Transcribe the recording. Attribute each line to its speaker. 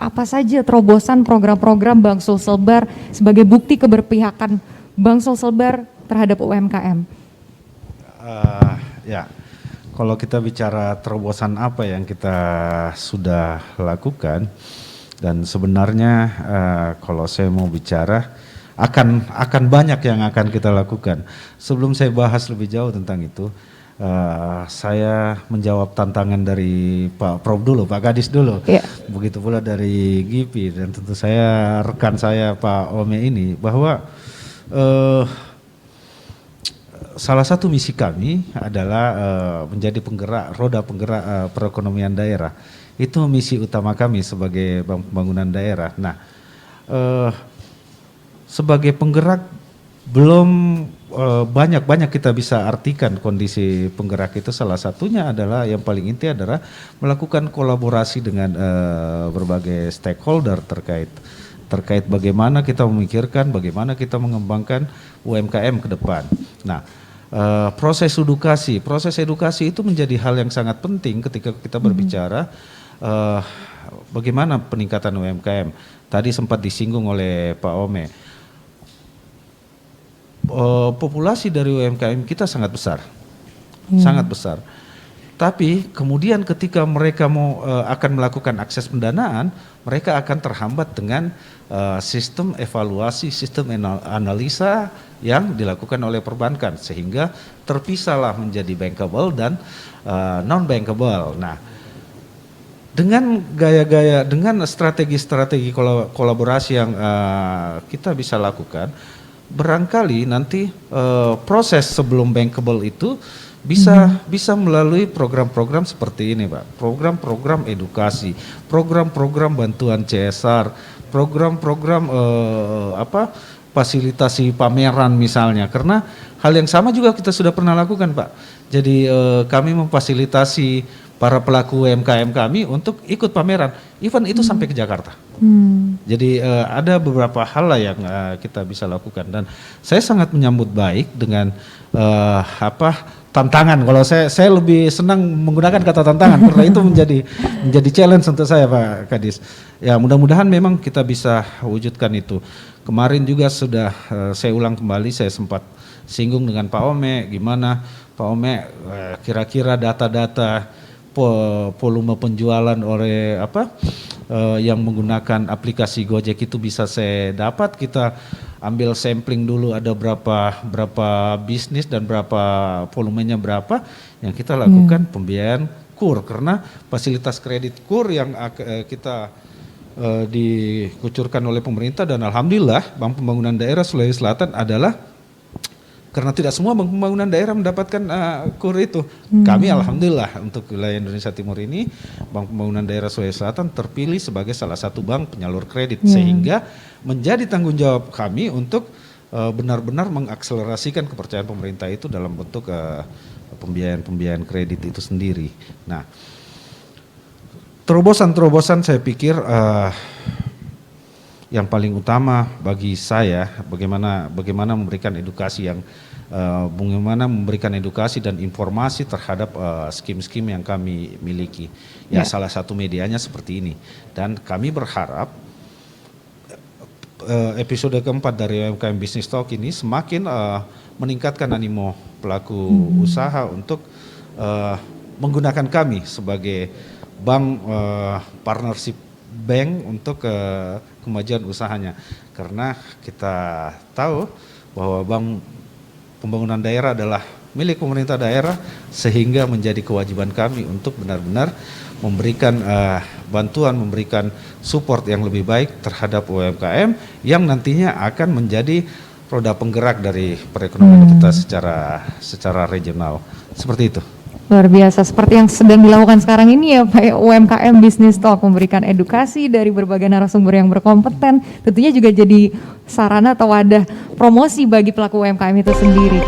Speaker 1: apa saja terobosan program-program Bank Sulselbar sebagai bukti keberpihakan Bank Sulselbar terhadap UMKM?
Speaker 2: Ya, kalau kita bicara terobosan apa yang kita sudah lakukan, dan sebenarnya kalau saya mau bicara akan banyak yang akan kita lakukan. Sebelum saya bahas lebih jauh tentang itu, saya menjawab tantangan dari Pak Prof dulu, Pak Kadis dulu, begitu pula dari GIPI, dan tentu saya rekan saya Pak Ome ini, bahwa salah satu misi kami adalah menjadi roda penggerak perekonomian daerah. Itu misi utama kami sebagai Bank Pembangunan Daerah. Nah, sebagai penggerak belum banyak kita bisa artikan kondisi penggerak itu. Salah satunya adalah yang paling inti adalah melakukan kolaborasi dengan berbagai stakeholder terkait bagaimana kita memikirkan, bagaimana kita mengembangkan UMKM ke depan. Nah, proses edukasi itu menjadi hal yang sangat penting ketika kita berbicara bagaimana peningkatan UMKM. Tadi sempat disinggung oleh Pak Ome. Populasi dari UMKM kita sangat besar, sangat besar. Tapi kemudian ketika mereka akan melakukan akses pendanaan, mereka akan terhambat dengan sistem evaluasi, sistem analisa yang dilakukan oleh perbankan, sehingga terpisahlah menjadi bankable dan non bankable. Nah, dengan dengan strategi kolaborasi yang kita bisa lakukan, barangkali nanti proses sebelum bankable itu bisa melalui program-program seperti ini, Pak. Program-program edukasi, program-program bantuan CSR, program-program fasilitasi pameran misalnya. Karena hal yang sama juga kita sudah pernah lakukan, Pak. Jadi kami memfasilitasi para pelaku UMKM kami untuk ikut pameran, event itu sampai ke Jakarta. Jadi ada beberapa hal lah yang kita bisa lakukan, dan saya sangat menyambut baik dengan tantangan. Kalau saya lebih senang menggunakan kata tantangan karena itu menjadi challenge untuk saya, Pak Kadis. Ya, mudah-mudahan memang kita bisa wujudkan itu. Kemarin juga sudah saya ulang kembali, saya sempat singgung dengan Pak Ome, gimana Pak Ome kira-kira data-data volume penjualan oleh yang menggunakan aplikasi Gojek itu bisa saya dapat. Kita ambil sampling dulu ada berapa bisnis dan berapa volumenya berapa, yang kita lakukan pembiayaan KUR, karena fasilitas kredit KUR yang kita dikucurkan oleh pemerintah, dan alhamdulillah Bank Pembangunan Daerah Sulawesi Selatan adalah, karena tidak semua Bank Pembangunan Daerah mendapatkan KUR itu. Kami alhamdulillah untuk wilayah Indonesia Timur ini, Bank Pembangunan Daerah Sulawesi Selatan terpilih sebagai salah satu bank penyalur kredit, sehingga menjadi tanggung jawab kami untuk benar-benar mengakselerasikan kepercayaan pemerintah itu dalam bentuk pembiayaan kredit itu sendiri. Nah, terobosan saya pikir yang paling utama bagi saya bagaimana memberikan edukasi bagaimana memberikan edukasi dan informasi terhadap skim-skim yang kami miliki. Ya, salah satu medianya seperti ini, dan kami berharap episode keempat dari UMKM Business Talk ini semakin meningkatkan animo pelaku usaha untuk menggunakan kami sebagai bank partnership bank untuk kemajuan usahanya, karena kita tahu bahwa Bank Pembangunan Daerah adalah milik pemerintah daerah, sehingga menjadi kewajiban kami untuk benar-benar memberikan bantuan, memberikan support yang lebih baik terhadap UMKM yang nantinya akan menjadi roda penggerak dari perekonomian kita secara regional, seperti itu.
Speaker 1: Luar biasa, seperti yang sedang dilakukan sekarang ini ya Pak, UMKM Business Talk, memberikan edukasi dari berbagai narasumber yang berkompeten, tentunya juga jadi sarana atau wadah promosi bagi pelaku UMKM itu sendiri.